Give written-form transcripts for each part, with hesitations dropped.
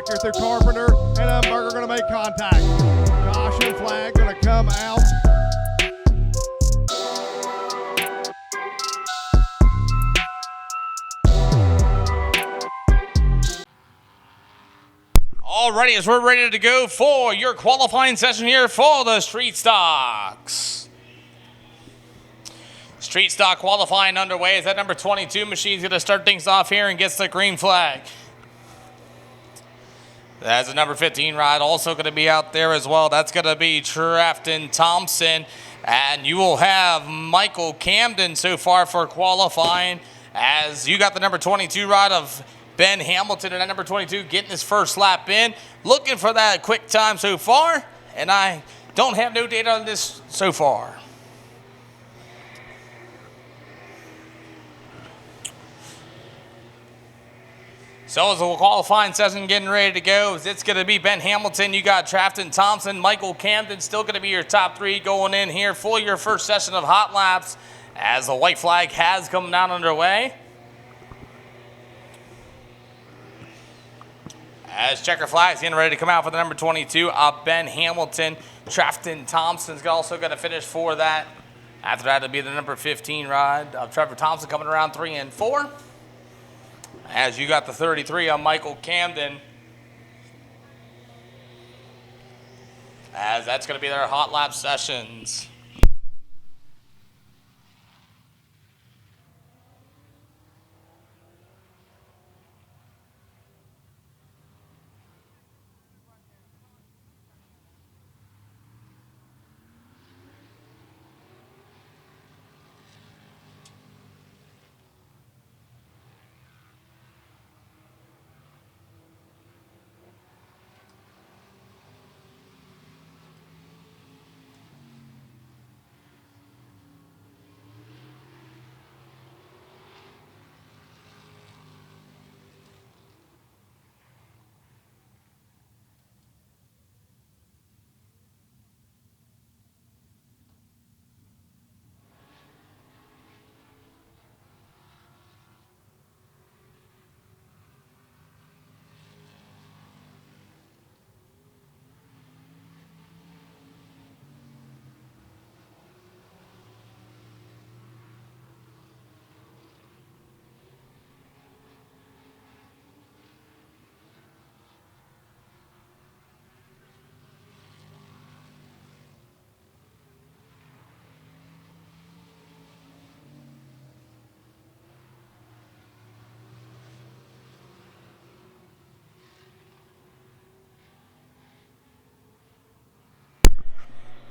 back here through Carpenter, and Umberger going to make contact. Caution flag going to come out. Alrighty, as we're ready to go for your qualifying session here for the Street Stocks. Street Stock qualifying underway as that number 22 machine's going to start things off here and gets the green flag. That's a number 15 ride also going to be out there as well. That's going to be Trafton Thompson. And you will have Michael Camden so far for qualifying, as you got the number 22 ride of Ben Hamilton and that number 22 getting his first lap in. Looking for that quick time so far, and I don't have no data on this so far. So as the qualifying session getting ready to go, it's going to be Ben Hamilton. You got Trafton Thompson, Michael Camden, still going to be your top three going in here for your first session of hot laps, as the white flag has come down underway. As checker flags getting ready to come out for the number 22 of Ben Hamilton. Trafton Thompson's also going to finish for that. After that, it'll be the number 15 ride of Trevor Thompson coming around 3 and 4. As you got the 33 on Michael Camden, as that's going to be their hot lap sessions.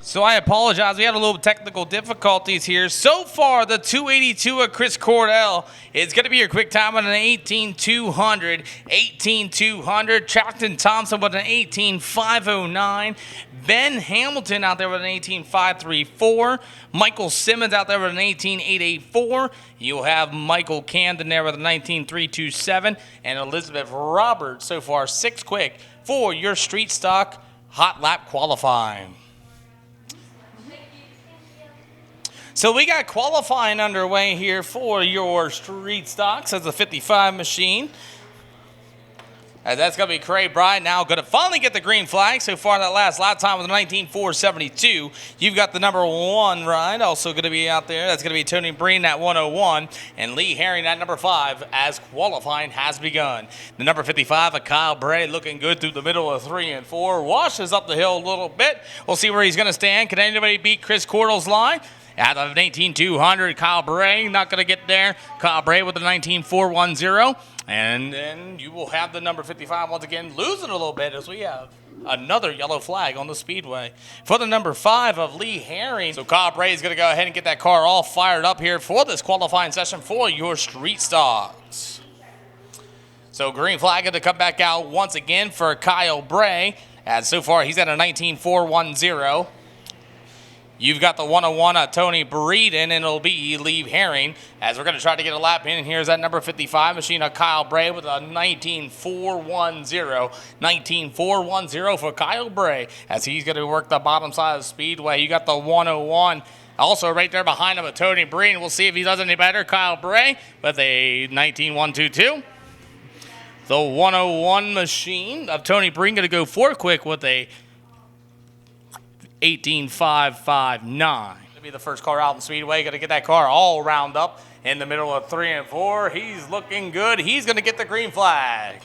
So I apologize. We had a little technical difficulties here. So far, the 282 of Chris Cordell is going to be your quick time on an 18,200. 18,200. Trafton Thompson with an 18,509. Ben Hamilton out there with an 18,534. Michael Simmons out there with an 18,884. You'll have Michael Camden there with a 19,327. And Elizabeth Roberts so far 6 quick for your Street Stock hot lap qualifying. So we got qualifying underway here for your Street Stocks as a 55 machine. And that's going to be Craig Bride now going to finally get the green flag. So far that last lap time with a 19,472. You've got the number 1 ride also going to be out there. That's going to be Tony Breen at 101. And Lee Herring at number 5 as qualifying has begun. The number 55 of Kyle Bray looking good through the middle of 3 and 4. Washes up the hill a little bit. We'll see where he's going to stand. Can anybody beat Chris Cordell's line? Out of 18,200, Kyle Bray not going to get there. Kyle Bray with the 19,410. And then you will have the number 55 once again losing a little bit as we have another yellow flag on the Speedway for the number 5 of Lee Herring. So Kyle Bray is going to go ahead and get that car all fired up here for this qualifying session for your Street Stocks. So green flag going to come back out once again for Kyle Bray. As so far he's at a 19,410. You've got the 101 of Tony Breeden, and it'll be Lee Herring. As we're going to try to get a lap in, here's that number 55 machine of Kyle Bray with a 19,410. 19,410 for Kyle Bray as he's going to work the bottom side of the Speedway. You got the 101. Also right there behind him with Tony Breeden. We'll see if he does any better. Kyle Bray with a 19,122. The 101 machine of Tony Breen going to go 4 quick with a 18.559. To be the first car out in Speedway. Going to get that car all round up in the middle of 3 and 4. He's looking good. He's going to get the green flag.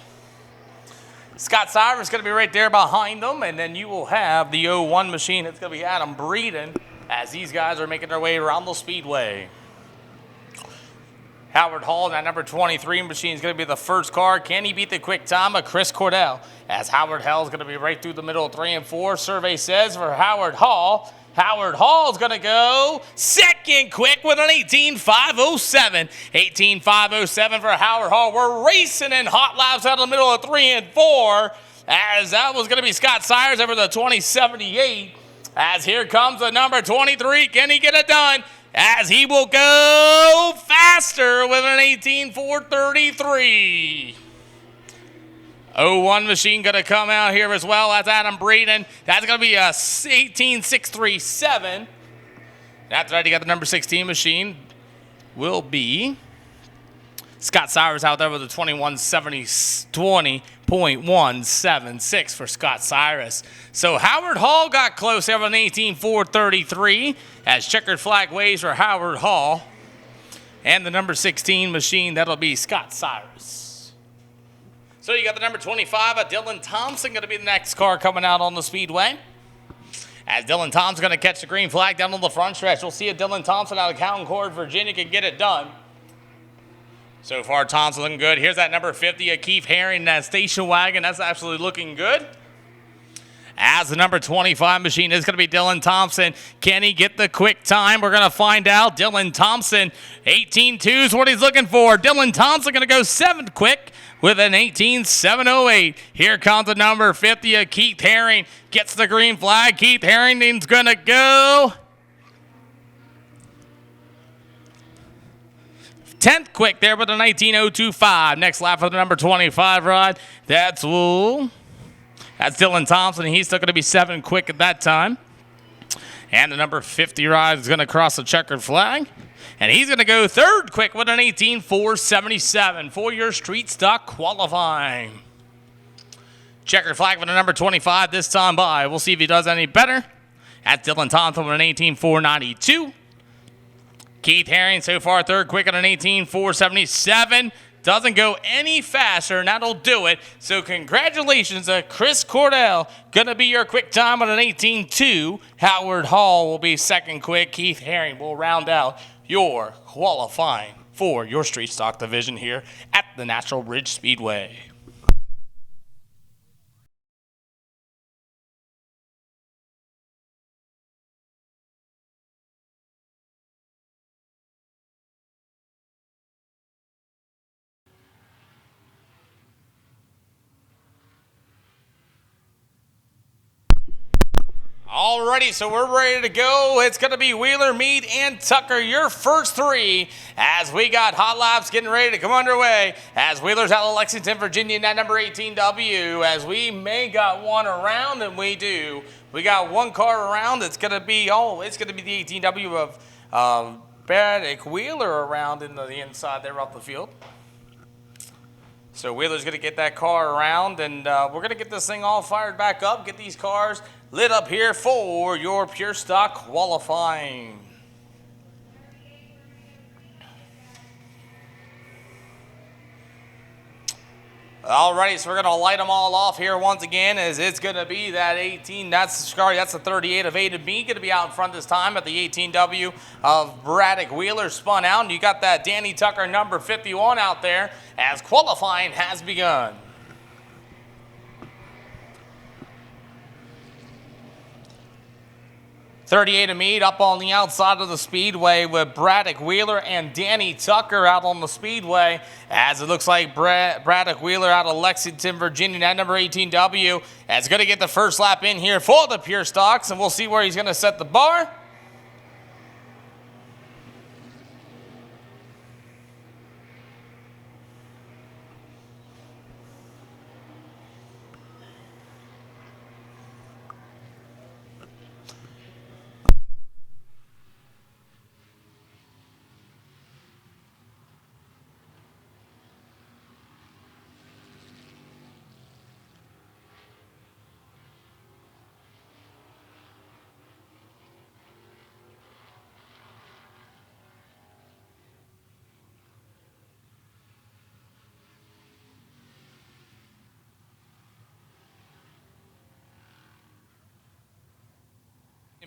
Scott Cyrus going to be right there behind them, and then you will have the 01 machine. It's going to be Adam Breeden as these guys are making their way around the Speedway. Howard Hall, that number 23 machine, is going to be the first car. Can he beat the quick time of Chris Cordell? As Howard Hall is going to be right through the middle of 3 and 4. Survey says for Howard Hall is going to go second quick with an 18.507. 18.507 for Howard Hall. We're racing in hot laps out of the middle of 3 and 4. As that was going to be Scott Cyrus over the 2078. As here comes the number 23. Can he get it done? As he will go faster with an 18.433. 01 machine going to come out here as well. That's Adam Breeden. That's going to be a 18.637. After that, you got the number 16 machine. Will be Scott Cyrus out there with a 20.176 for Scott Cyrus. So Howard Hall got close there with an 18.433 as checkered flag waves for Howard Hall. And the number 16 machine, that'll be Scott Cyrus. So you got the number 25, Dylan Thompson, going to be the next car coming out on the Speedway. As Dylan Thompson going to catch the green flag down on the front stretch. We'll see if Dylan Thompson out of Concord, Virginia can get it done. So far, Thompson looking good. Here's that number 50, Keith Herring, that station wagon. That's absolutely looking good. As the number 25 machine is going to be Dylan Thompson. Can he get the quick time? We're going to find out. Dylan Thompson, 18.2 is what he's looking for. Dylan Thompson going to go 7th quick with an 18.708. Here comes the number 50, Keith Herring. Gets the green flag. Keith Herrington's going to go 10th quick there with a 19.025. Next lap for the number 25 rod. That's Dylan Thompson. He's still going to be 7 quick at that time. And the number 50 rod is going to cross the checkered flag. And he's going to go 3rd quick with an 18.477 for your street stock qualifying. Checkered flag for the number 25 this time by. We'll see if he does any better. That's Dylan Thompson with an 18.492. Keith Herring so far 3rd quick at an 18.477. Doesn't go any faster, and that'll do it. So congratulations to Chris Cordell. Going to be your quick time at an 18.2. Howard Hall will be 2nd quick. Keith Herring will round out your qualifying for your street stock division here at the Natural Bridge Speedway. Alrighty, so we're ready to go. It's going to be Wheeler, Meade, and Tucker, your first 3, as we got hot laps getting ready to come underway. As Wheeler's out of Lexington, Virginia, that number 18W. As we may got one around, and we do. We got one car around. It's going to be the 18W of Braddock Wheeler around in the inside there off the field. So Wheeler's going to get that car around, and we're going to get this thing all fired back up, get these cars lit up here for your pure stock qualifying. Alrighty, so we're going to light them all off here once again, as it's going to be that 18, that's the 38 of A to B, going to be out in front this time at the 18W of Braddock Wheeler spun out, and you got that Danny Tucker number 51 out there as qualifying has begun. 38 of Meade up on the outside of the Speedway with Braddock Wheeler and Danny Tucker out on the Speedway, as it looks like Braddock Wheeler out of Lexington, Virginia, that number 18W, is going to get the first lap in here for the pure stocks, and we'll see where he's going to set the bar.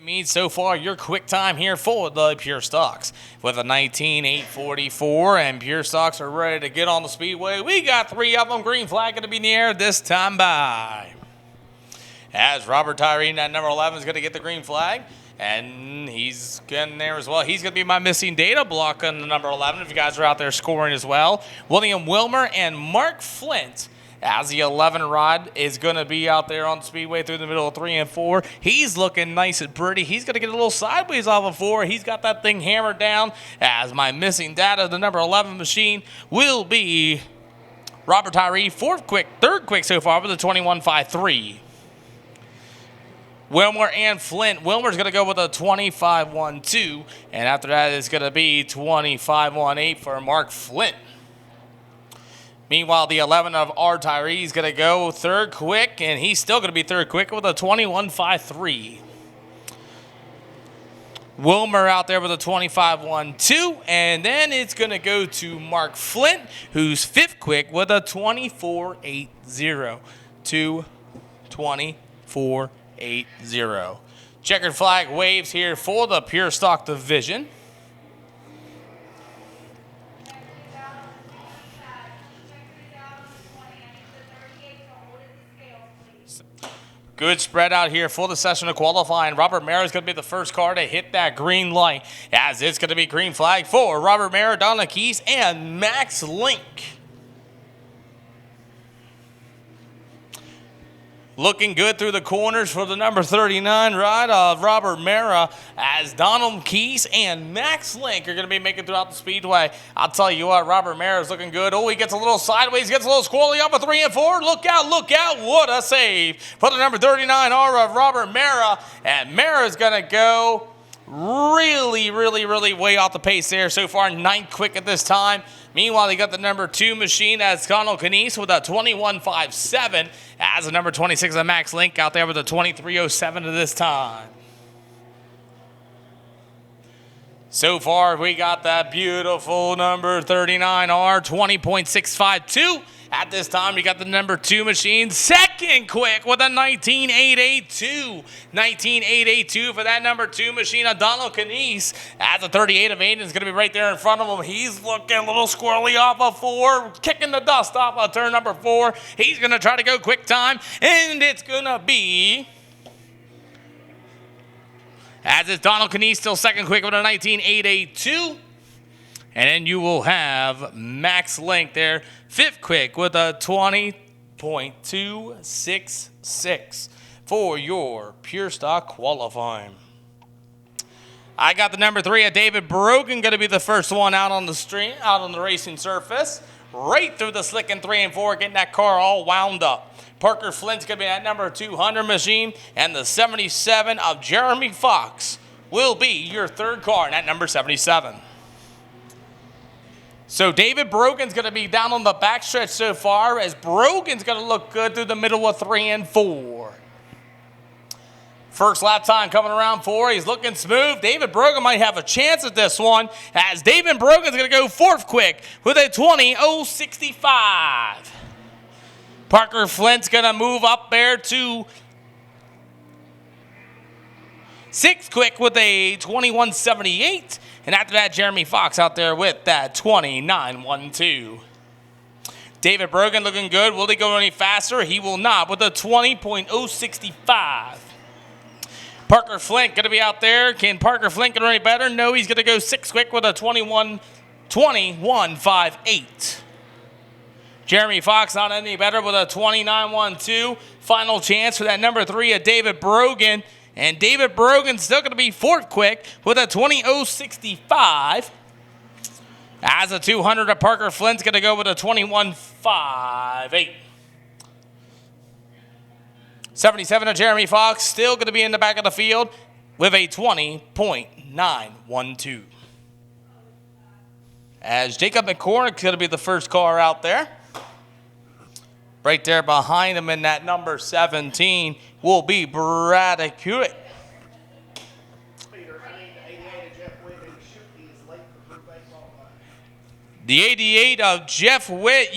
Means so far your quick time here for the Pure Stocks with a 19.844, and Pure Stocks are ready to get on the Speedway. We got 3 of them. Green flag going to be in the air this time by. As Robert Tyree, that number 11, is going to get the green flag, and he's getting there as well. He's going to be my missing data block on the number 11 if you guys are out there scoring as well. William Wilmer and Mark Flint, as the 11 rod is going to be out there on the Speedway through the middle of 3 and 4. He's looking nice and pretty. He's going to get a little sideways off of 4. He's got that thing hammered down. As my missing data, the number 11 machine will be Robert Tyree, third quick so far with a 21.53. Wilmer and Flint. Wilmer's going to go with a 25.12, and after that it's going to be 25.18 for Mark Flint. Meanwhile, the 11 of R. Tyree is going to go third quick, and he's still going to be third quick with a 21.53. Wilmer out there with a 25.12, and then it's going to go to Mark Flint, who's fifth quick with a 24.80 to 24.80. Checkered flag waves here for the Pure Stock division. Good spread out here for the session of qualifying. Robert Mara is going to be the first car to hit that green light, as it's going to be green flag for Robert Mara, Donna Keys, and Max Link. Looking good through the corners for the number 39 ride of Robert Mara, as Donald Keys and Max Link are going to be making throughout the Speedway. I'll tell you what, Robert Mara is looking good. Oh, he gets a little sideways, gets a little squirrely up a 3 and 4. Look out, what a save for the number 39 R of Robert Mara. And Mara is going to go really way off the pace there. So far, 9th quick at this time. Meanwhile, they got the number 2 machine, that's Connell Canese with a 21.57. As the number 26 of Max Link out there with a 23.07 at this time. So far, we got that beautiful number 39R, 20.652. At this time, we got the number 2 machine, second quick with a 19.882. 19.882 for that number 2 machine of Donald Canese. As the 38 of Aiden is going to be right there in front of him. He's looking a little squirrely off of 4, kicking the dust off of turn number 4. He's going to try to go quick time, and it's going to be, as it's Donald Canese still second quick with a 19.882. And then you will have Max Link there, fifth quick with a 20.266 for your Pure Stock qualifying. I got the number 3 of David Brogan, going to be the first one out on the street, out on the racing surface. Right through the slick in 3 and 4, getting that car all wound up. Parker Flint's going to be that number 200 machine, and the 77 of Jeremy Fox will be your third car in that number 77. So David Brogan's going to be down on the backstretch so far, as Brogan's going to look good through the middle of 3 and 4. First lap time coming around 4. He's looking smooth. David Brogan might have a chance at this one, as David Brogan's going to go fourth quick with a 20.065. Parker Flint's going to move up there to sixth quick with a 21.78. And after that, Jeremy Fox out there with that 29.12. David Brogan looking good. Will he go any faster? He will not, with a 20.065. Parker Flint going to be out there. Can Parker Flint get any better? No, he's going to go sixth quick with a 21.58. Jeremy Fox not any better with a 29.12. Final chance for that number 3 of David Brogan. And David Brogan's still going to be fourth quick with a 20.065. As a 200 of Parker Flint's going to go with a 21.58. 77 of Jeremy Fox still going to be in the back of the field with a 20.912. As Jacob McCormick's going to be the first car out there. Right there behind him in that number 17 will be Braddock Hewitt. The 88 of Jeff Witt,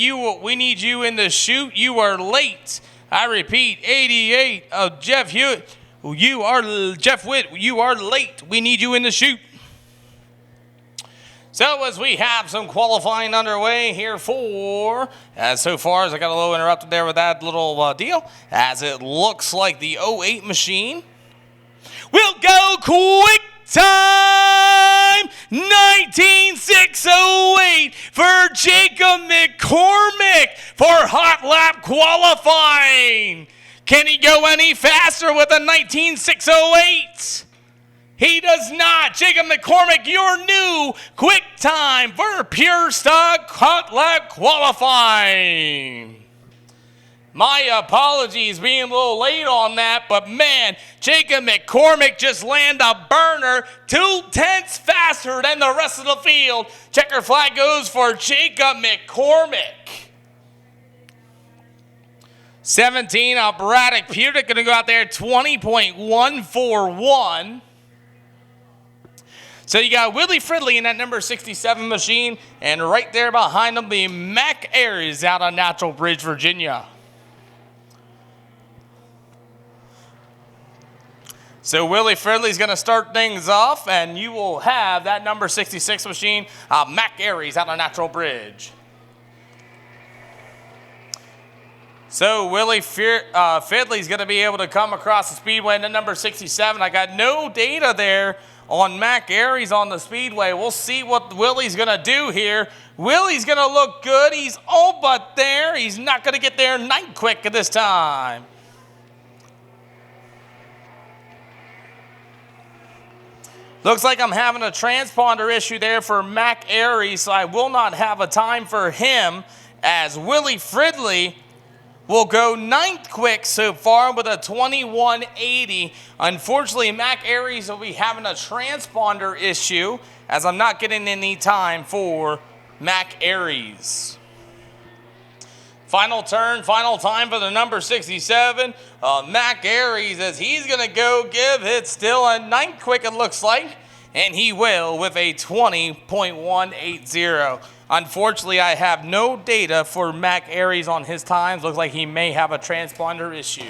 we need you in the chute. You are late. I repeat, 88 of Jeff Hewitt. Jeff Witt, you are late. We need you in the chute. So as we have some qualifying underway here so far as I got a little interrupted there with that little deal, as it looks like the 08 machine will go quick time 19.608 for Jacob McCormick for hot lap qualifying. Can he go any faster with a 19.608? He does not. Jacob McCormick, your new quick time for pure stock hot lap qualifying. My apologies being a little late on that, but man, Jacob McCormick just landed a burner 2/10 faster than the rest of the field. Checker flag goes for Jacob McCormick. 17, Braddock Pudick going to go out there 20.141. So you got Willie Fridley in that number 67 machine, and right there behind him, the Mac Ayres out of Natural Bridge, Virginia. So Willie Fridley's going to start things off, and you will have that number 66 machine, Mac Ayres out of Natural Bridge. So Willie Fridley's going to be able to come across the Speedway in the number 67. I got no data there on Mac Ayres on the Speedway. We'll see what Willie's going to do here. Willie's going to look good. He's all but there. He's not going to get there night quick at this time. Looks like I'm having a transponder issue there for Mac Ayres, so I will not have a time for him, as Willie Fridley will go ninth quick so far with a 21.80. Unfortunately, Mac Ayres will be having a transponder issue, as I'm not getting any time for Mac Ayres. Final turn, final time for the number 67. Mac Ayres, as he's going to go give it still a ninth quick, it looks like. And he will with a 20.180. Unfortunately, I have no data for Mac Ayres on his times. Looks like he may have a transponder issue.